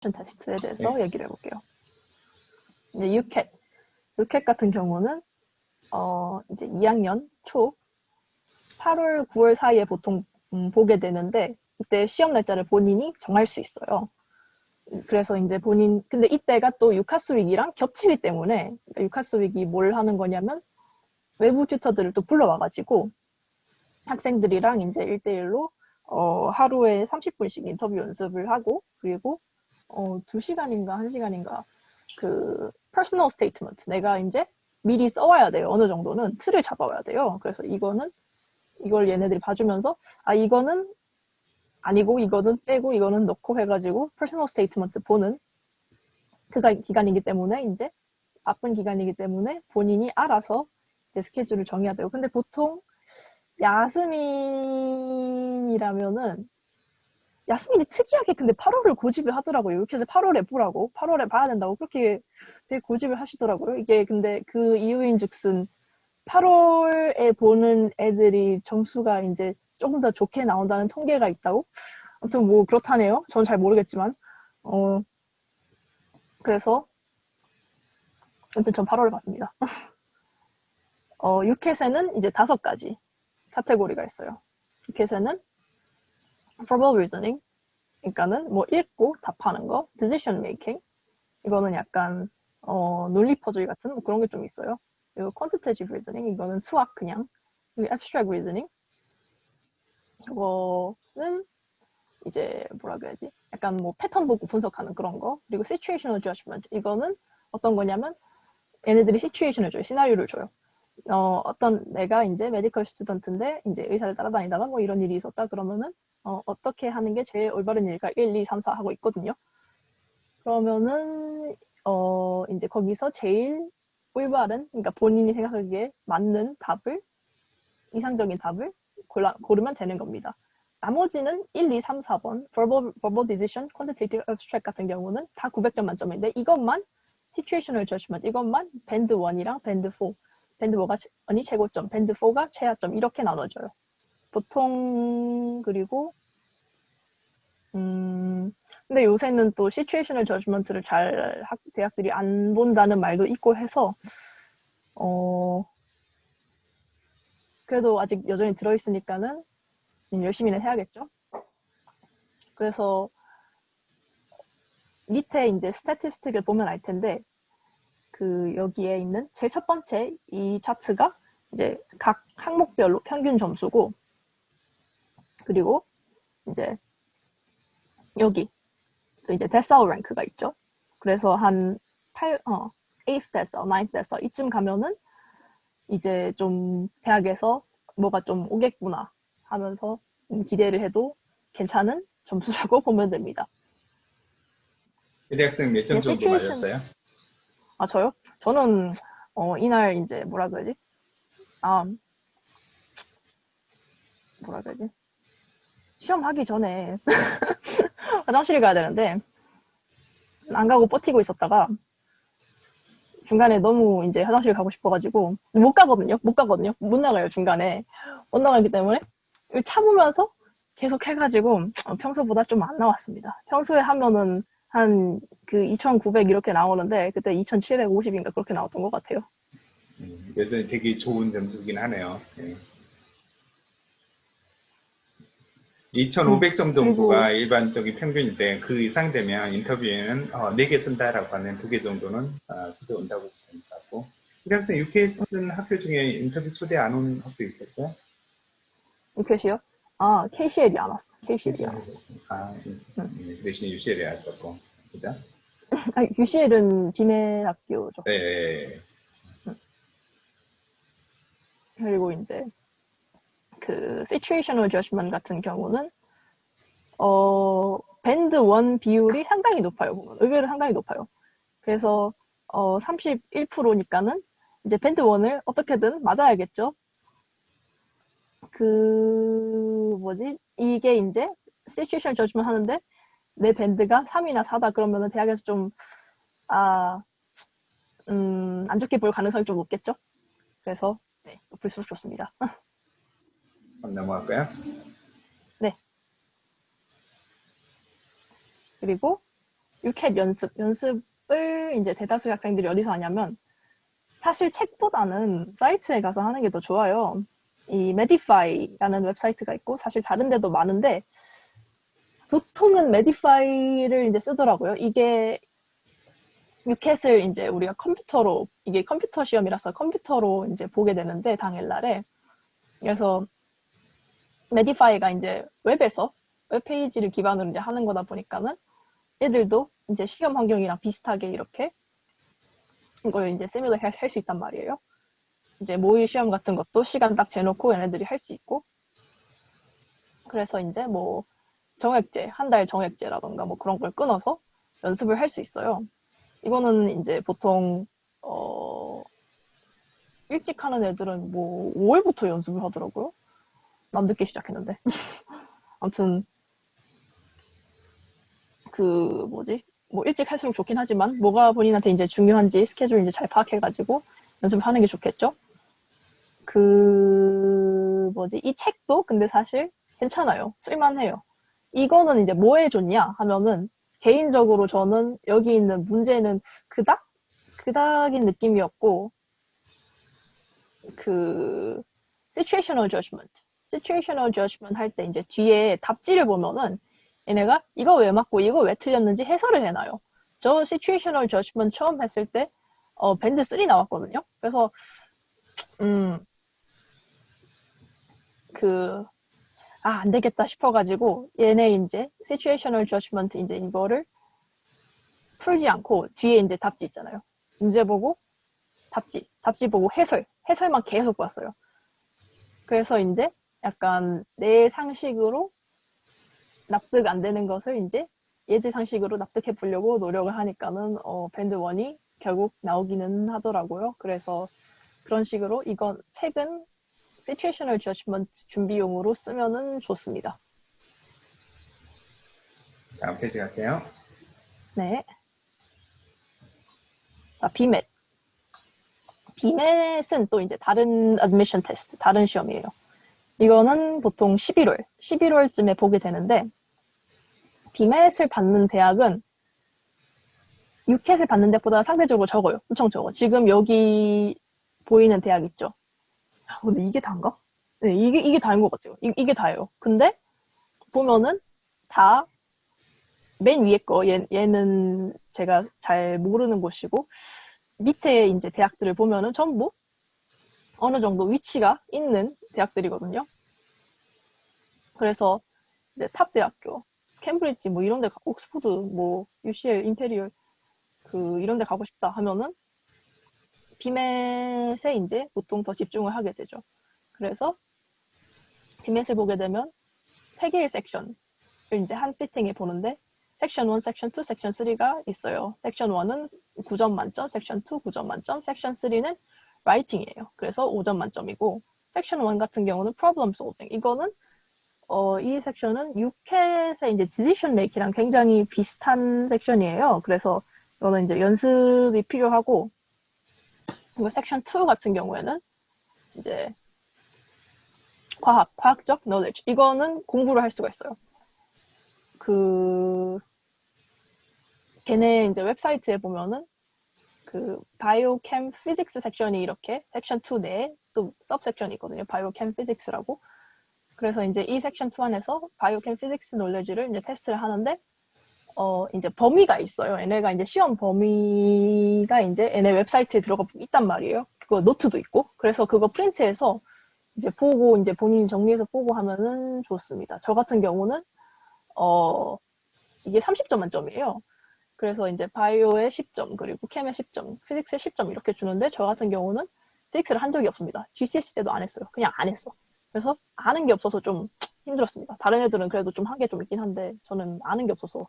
테스트에 대해서 네. 얘기를 해볼게요. 이제 유캣 같은 경우는 이제 2학년 초 8월, 9월 사이에 보통 보게 되는데 이때 시험 날짜를 본인이 정할 수 있어요. 그래서 이제 근데 이때가 또 유카스 위기랑 겹치기 때문에 유카스 위기 뭘 하는 거냐면 외부 튜터들을 또 불러와가지고 학생들이랑 이제 1대1로 하루에 30분씩 인터뷰 연습을 하고 그리고 2시간인가 1시간인가 그 퍼스널 스테이트먼트 내가 이제 미리 써와야 돼요. 어느 정도는 틀을 잡아와야 돼요. 그래서 이걸 얘네들이 봐주면서 이거는 아니고 이거는 빼고 이거는 넣고 해가지고 퍼스널 스테이트먼트 보는 기간이기 때문에 이제 바쁜 기간이기 때문에 본인이 알아서 이제 스케줄을 정해야 돼요. 근데 보통 야스민이 특이하게 근데 8월을 고집을 하더라고요. 이렇게 해서 8월에 보라고 8월에 봐야 된다고 그렇게 되게 고집을 하시더라고요. 이게 근데 그 이유인즉슨 8월에 보는 애들이 점수가 이제 조금 더 좋게 나온다는 통계가 있다고? 아무튼 뭐 그렇다네요. 전 잘 모르겠지만 그래서 아무튼 전 8월을 봤습니다. 유켓에는 이제 5가지 카테고리가 있어요. 유켓에는 verbal reasoning, 그러니까는 뭐 읽고 답하는 거, decision making, 이거는 약간 논리 퍼즐 같은 뭐 그런 게 좀 있어요. 그리고 quantitative reasoning, 이거는 수학 그냥. 그리고 abstract reasoning, 그거는 이제 뭐라 그래야지? 약간 뭐 패턴 보고 분석하는 그런 거. 그리고 situational judgment, 이거는 어떤 거냐면 얘네들이 시츄에이션을 줘요. 시나리오를 줘요. 어떤 내가 이제 메디컬 스튜던트인데 이제 의사를 따라다니다가 뭐 이런 일이 있었다 그러면은 어떻게 하는 게 제일 올바른 일일까 1, 2, 3, 4 하고 있거든요. 그러면은 이제 거기서 제일 올바른, 그러니까 본인이 생각하기에 맞는 답을, 이상적인 답을 고르면 되는 겁니다. 나머지는 1, 2, 3, 4번 verbal decision, quantitative abstract 같은 경우는 다 900점 만점인데 이것만 situational judgment, 이것만 밴드 1이랑 밴드 4, 밴드 1이 최고점, 밴드 4가 최하점 이렇게 나눠져요. 보통 그리고 근데 요새는 또 시츄에이셔널 저지먼트를 잘 대학들이 안 본다는 말도 있고 해서 그래도 아직 여전히 들어있으니까는 열심히는 해야겠죠. 그래서 밑에 이제 스태티스틱을 보면 알 텐데 그 여기에 있는 제일 첫 번째 이 차트가 이제 각 항목별로 평균 점수고 그리고 이제 여기 이제 데사우 랭크가 있죠. 그래서 한 8th 데사, 9th 데사 이쯤 가면은 이제 좀 대학에서 뭐가 좀 오겠구나 하면서 기대를 해도 괜찮은 점수라고 보면 됩니다. 대학생 몇 점 정도 맞았어요? 저요? 저는 이날 이제 뭐라 그러지? 뭐라 그러지? 시험 하기 전에 화장실 가야 되는데 안 가고 버티고 있었다가 중간에 너무 이제 화장실 가고 싶어가지고 못 가거든요. 못 나가요. 중간에 못 나가기 때문에 참으면서 계속 해가지고 평소보다 좀 안 나왔습니다. 평소에 하면은 한 그 2,900 이렇게 나오는데 그때 2,750인가 그렇게 나왔던 것 같아요. 그래서 되게 좋은 점수긴 하네요. 네. 2,500점 정도가 그리고 일반적인 평균인데 그 이상 되면 인터뷰에는 4개 쓴다라고 하는 2개 정도는 초대 온다고 생각하고. 대학생 UKS는 학교 중에 인터뷰 초대 안 온 학교 있었어요? UCL이요? KCL이 안 왔어. KCL이 안 왔어. 대신에 UCL에 왔었고, 그죠? UCL은 비매 학교죠. 네. 그리고 이제 그 situational judgment 같은 경우는 밴드 1 비율이 상당히 높아요. 보면 의외로 상당히 높아요. 그래서 31%니까는 이제 밴드 1을 어떻게든 맞아야겠죠. 이게 이제 시츄에이션 저지먼트 하는데 내 밴드가 3이나 4다 그러면은 대학에서 좀 안 좋게 볼 가능성이 좀 높겠죠. 그래서 네, 높을수록 좋습니다. 한번 넘어갈까요? 네. 그리고 유캣 연습을 이제 대다수 학생들이 어디서 하냐면 사실 책보다는 사이트에 가서 하는 게 더 좋아요. 이 메디파이라는 웹사이트가 있고 사실 다른 데도 많은데 보통은 메디파이를 이제 쓰더라고요. 이게 유캣을 이제 우리가 컴퓨터로 이게 컴퓨터 시험이라서 컴퓨터로 이제 보게 되는데 당일날에 그래서 메디파이가 이제 웹에서 웹페이지를 기반으로 이제 하는 거다 보니까는 애들도 이제 시험 환경이랑 비슷하게 이렇게 이걸 이제 시뮬레이트 할 수 있단 말이에요. 이제 모의 시험 같은 것도 시간 딱 재놓고 얘네들이 할 수 있고 그래서 이제 뭐 정액제, 한 달 정액제라던가 뭐 그런 걸 끊어서 연습을 할 수 있어요. 이거는 이제 보통 일찍 하는 애들은 뭐 5월부터 연습을 하더라고요. 난 늦게 시작했는데. 아무튼 그 뭐지? 뭐 일찍 할수록 좋긴 하지만 뭐가 본인한테 이제 중요한지 스케줄 이제 잘 파악해가지고 연습을 하는 게 좋겠죠. 그 뭐지? 이 책도 근데 사실 괜찮아요. 쓸만해요. 이거는 이제 뭐에 좋냐 하면은 개인적으로 저는 여기 있는 문제는 그닥인 느낌이었고 그 situational judgment 할 때 이제 뒤에 답지를 보면은 얘네가 이거 왜 맞고 이거 왜 틀렸는지 해설을 해놔요. 저 situational judgment 처음 했을 때 밴드 3 나왔거든요. 그래서 그 안 되겠다 싶어가지고 얘네 이제 situational judgment 이제 이거를 풀지 않고 뒤에 이제 답지 있잖아요. 문제 보고 답지 보고 해설만 계속 봤어요. 그래서 이제 약간 내 상식으로 납득 안 되는 것을 이제 얘들 상식으로 납득해 보려고 노력을 하니까는 밴드 1이 결국 나오기는 하더라고요. 그래서 그런 식으로 이건 책은 situational judgment 준비용으로 쓰면은 좋습니다. 다음 페이지 갈게요. 네. BMAT. BMAT은 또 이제 다른 admission 테스트, 다른 시험이에요. 이거는 보통 11월쯤에 보게 되는데 BMAT을 받는 대학은 UCAT을 받는 데보다 상대적으로 적어요. 엄청 적어. 지금 여기 보이는 대학 있죠. 근데 이게 다인가? 네, 이게 다인 것 같아요. 이게 다예요. 근데 보면은 다 맨 위에 거 얘는 제가 잘 모르는 곳이고 밑에 이제 대학들을 보면은 전부 어느 정도 위치가 있는 대학들이거든요. 그래서 이제 탑 대학교, 캠브리지 뭐 이런 데 옥스포드 뭐 UCL 임페리얼 그 이런 데 가고 싶다 하면은 비맷에 이제 보통 더 집중을 하게 되죠. 그래서 비맷을 보게 되면 세 개의 섹션을 이제 한 시팅에 보는데 섹션 1, 섹션 2, 섹션 3가 있어요. 섹션 1은 9점 만점, 섹션 2 9점 만점, 섹션 3는 라이팅이에요. 그래서 5점 만점이고 섹션 1 같은 경우는 프로블럼 솔빙. 이거는 이 섹션은 유캣의 이제 디시션 메이킹이랑 굉장히 비슷한 섹션이에요. 그래서 이거는 이제 연습이 필요하고 그리고 섹션 2 같은 경우에는 이제 과학적 knowledge 이거는 공부를 할 수가 있어요. 걔네 이제 웹사이트에 보면은 바이오캠 피직스 섹션이 이렇게 섹션 2 내에 또 서브섹션이 있거든요. 바이오캠 피직스라고. 그래서 이제 이 섹션 2 안에서 바이오캠 피직스 놀래지를 이제 테스트를 하는데 이제 범위가 있어요. 얘네가 이제 시험 범위가 이제 얘네 웹사이트에 들어가 있단 말이에요. 그거 노트도 있고. 그래서 그거 프린트해서 이제 보고 이제 본인이 정리해서 보고 하면은 좋습니다. 저 같은 경우는 이게 30점 만점이에요. 그래서 이제 바이오에 10점, 그리고 캠에 10점, 피직스에 10점 이렇게 주는데 저 같은 경우는 피직스를 한 적이 없습니다. GCSE 때도 안 했어요. 그냥 안 했어. 그래서 아는 게 없어서 좀 힘들었습니다. 다른 애들은 그래도 좀 한 게 좀 있긴 한데 저는 아는 게 없어서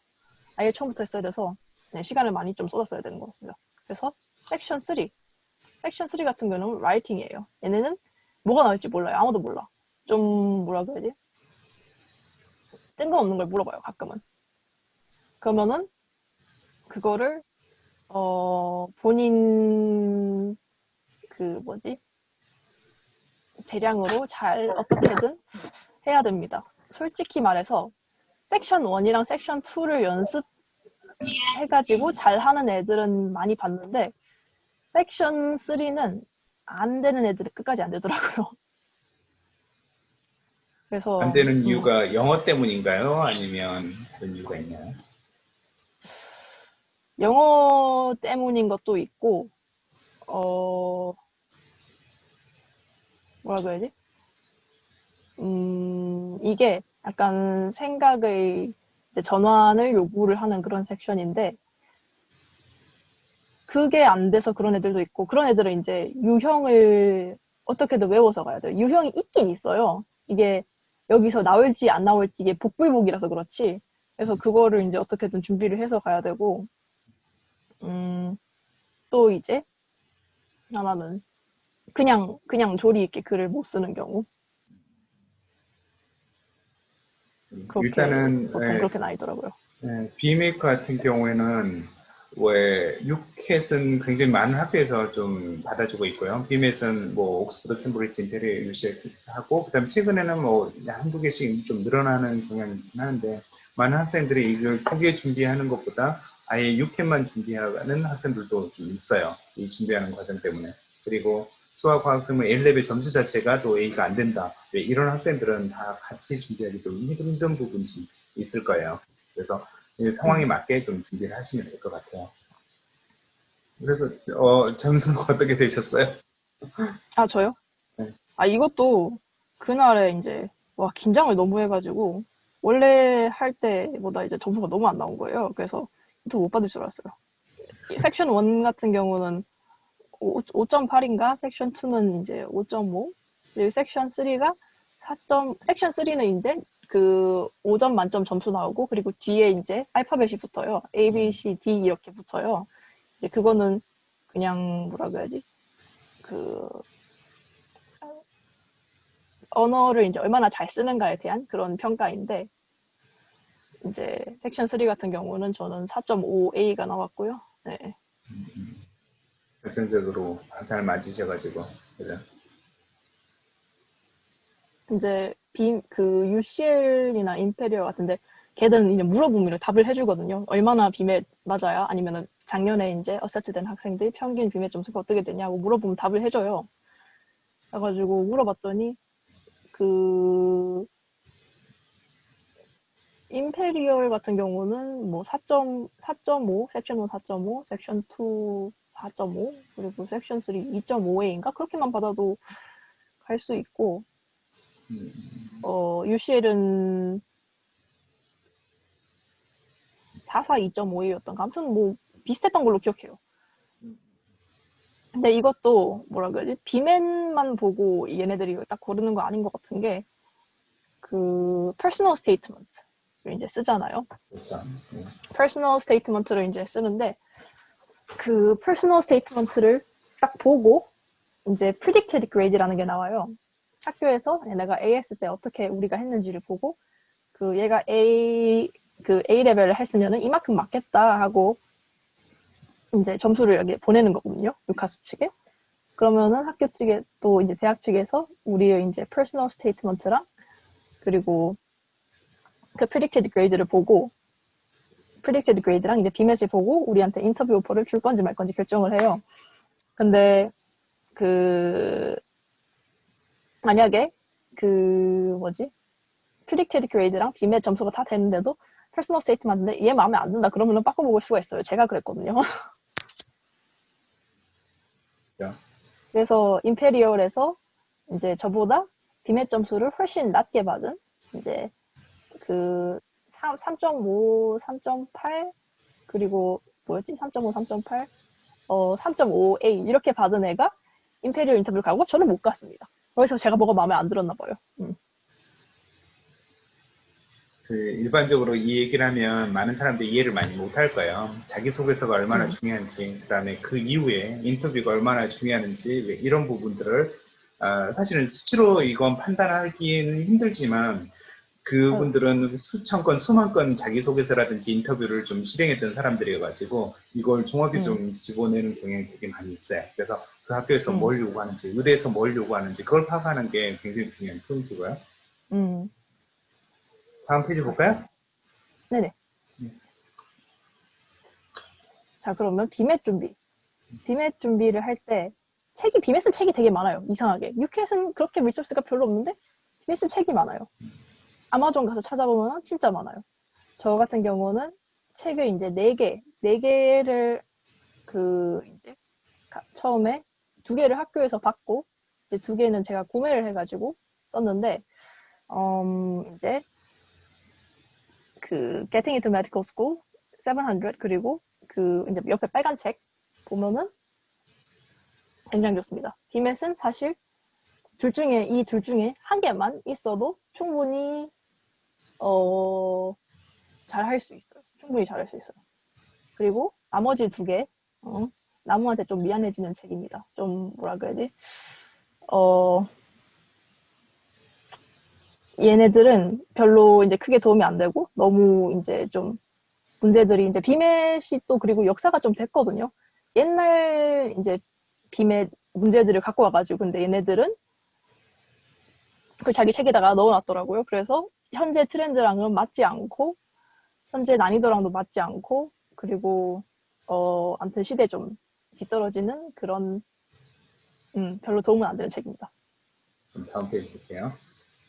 아예 처음부터 했어야 돼서 시간을 많이 좀 쏟았어야 되는 것 같습니다. 그래서 섹션 3 같은 경우는 라이팅이에요. 얘네는 뭐가 나올지 몰라요. 아무도 몰라. 좀 뭐라 그래야지? 뜬금없는 걸 물어봐요. 가끔은. 그러면은 그거를 본인 재량으로 잘 어떻게든 해야 됩니다. 솔직히 말해서 섹션 1이랑 섹션 2를 해가지고 잘하는 애들은 많이 봤는데 섹션 3는 안 되는 애들이 끝까지 안 되더라고요. 안 그래서 되는 이유가 영어 때문인가요? 아니면 다른 이유가 있나요? 영어 때문인 것도 있고 어 뭐라 그래야지? 이게 약간 생각의 이제 전환을 요구를 하는 그런 섹션인데 그게 안 돼서 그런 애들도 있고 그런 애들은 이제 유형을 어떻게든 외워서 가야 돼요. 유형이 있긴 있어요. 이게 여기서 나올지 안 나올지 이게 복불복이라서 그렇지. 그래서 그거를 이제 어떻게든 준비를 해서 가야 되고 또 이제 하나는 그냥 조리 있게 글을 못 쓰는 경우 그렇게 일단은 보통 그렇게 나뉘더라고요. 비메이커 같은 경우에는 왜 유켓은 굉장히 많은 학교에서 좀 받아주고 있고요. 비met은 뭐 옥스퍼드, 캠브리지, 인테리어, UCL에서 하고 그다음 최근에는 뭐 한두 개씩 좀 늘어나는 경향이긴 하는데 많은 학생들이 이걸 크게 준비하는 것보다 아예 유켓만 준비하는 학생들도 좀 있어요. 이 준비하는 과정 때문에. 그리고 수학, 과학, 생물 A레벨 점수 자체가 또 A가 안 된다. 왜 이런 학생들은 다 같이 준비하기 좀 힘든 부분이 있을 거예요. 그래서 이 상황에 음. 맞게 좀 준비를 하시면 될 것 같아요. 그래서 점수는 어떻게 되셨어요? 아, 저요? 네. 아, 이것도 그날에 이제, 와, 긴장을 너무 해가지고, 원래 할 때보다 이제 점수가 너무 안 나온 거예요. 그래서 또 못 받을 줄 알았어요. 섹션 1 같은 경우는 5.8인가? 섹션 2는 이제 5.5? 그리고 섹션 3가 4점, 섹션 3는 이제 그 5점 만점 점수 나오고, 그리고 뒤에 이제 알파벳이 붙어요. A, B, C, D 이렇게 붙어요. 이제 그거는 그냥 뭐라 그래야지? 그 언어를 이제 얼마나 잘 쓰는가에 대한 그런 평가인데 이제 섹션 3 같은 경우는 저는 4.5A가 나왔고요. 네. 결정적으로 잘 맞으셔가지고 그죠? 이제 그 UCL이나 임페리얼 같은데 걔들은 이제 물어보면 답을 해주거든요. 얼마나 비매 맞아요? 아니면은 작년에 이제 어세트된 학생들 평균 비매 점수가 어떻게 되냐고 물어보면 답을 해줘요. 그래가지고 물어봤더니 그 임페리얼 같은 경우는 뭐 4.5, 섹션 1 4.5, 섹션 2 4.5, 그리고 섹션 3 2.5A인가? 그렇게만 받아도 갈 수 있고, UCL은 44 2.5A였던가? 아무튼 뭐 비슷했던 걸로 기억해요. 근데 이것도 뭐라 그러지? 비맨만 보고 얘네들이 딱 고르는 거 아닌 것 같은 게, 그, 퍼스널 스테이트먼트를 이제 쓰잖아요. 그렇죠. 네. 퍼스널 스테이트먼트를 이제 쓰는데, 그 퍼스널 스테이트먼트를 딱 보고 이제 predicted grade라는 게 나와요. 학교에서 내가 A 했을 때 어떻게 우리가 했는지를 보고 그 얘가 A 레벨을 했으면은 이만큼 맞겠다 하고 이제 점수를 여기 보내는 거거든요. 유카스 측에. 그러면은 학교 측에 또 이제 대학 측에서 우리의 이제 personal statement랑 그리고 그 predicted grade를 보고 predicted grade랑 이제 비맷을 보고 우리한테 인터뷰 오퍼를 줄 건지 말 건지 결정을 해요. 근데 그 만약에 그 뭐지 predicted grade랑 비맷 점수가 다 되는데도 personal statement인데 얘 마음에 안 든다 그러면은 바꿔먹을 수가 있어요. 제가 그랬거든요. 그렇죠. 그래서 임페리얼에서 이제 저보다 비맷 점수를 훨씬 낮게 받은 이제 그 3.5, 3.8 그리고 뭐였지? 3.5, 3.8 3.5A 이렇게 받은 애가 임페리얼 인터뷰를 가고 저는 못 갔습니다. 거기서 제가 뭐가 마음에 안 들었나 봐요. 그 일반적으로 이 얘기를 하면 많은 사람들이 이해를 많이 못할 거예요. 자기소개서가 얼마나 음, 중요한지, 그다음에 그 이후에 인터뷰가 얼마나 중요한지 이런 부분들을 사실은 수치로 이건 판단하기는 힘들지만 어, 그분들은 수천 건, 수만 건 자기소개서라든지 인터뷰를 좀 실행했던 사람들이어가지고 이걸 종합이 음, 좀 집어내는 경향이 되게 많이 있어요. 그래서 그 학교에서 음, 뭘 요구하는지, 의대에서 뭘 요구하는지 그걸 파악하는 게 굉장히 중요한 포인트고요. 음, 다음 페이지 볼까요? 그렇습니다. 네네. 자, 그러면 비맷 준비. 비맷 준비를 할 때 비맷 쓸 책이 되게 많아요. 이상하게. 유켓은 그렇게 리소스가 별로 없는데 비맷 쓸 책이 많아요. 아마존 가서 찾아보면 진짜 많아요. 저 같은 경우는 책을 이제 4개를 이제 처음에 2개를 학교에서 받고 이제 2개는 제가 구매를 해가지고 썼는데 이제 Getting into Medical School 700 그리고 이제 옆에 빨간 책 보면은 굉장히 좋습니다. 비맷은 사실 이 둘 중에 한 개만 있어도 충분히 잘 할 수 있어요. 충분히 잘 할 수 있어요. 그리고 나머지 2개 나무한테 좀 미안해지는 책입니다. 좀 뭐라 그래야지? 얘네들은 별로 이제 크게 도움이 안 되고 너무 이제 좀 문제들이 이제 비맷이 또 그리고 역사가 좀 됐거든요. 옛날 이제 비맷 문제들을 갖고 와가지고 근데 얘네들은 자기 책에다가 넣어놨더라고요. 그래서 현재 트렌드랑은 맞지 않고 현재 난이도랑도 맞지 않고 그리고 아무튼 시대에 좀 뒤떨어지는 그런 별로 도움은 안 되는 책입니다. 다음 페이지 볼게요.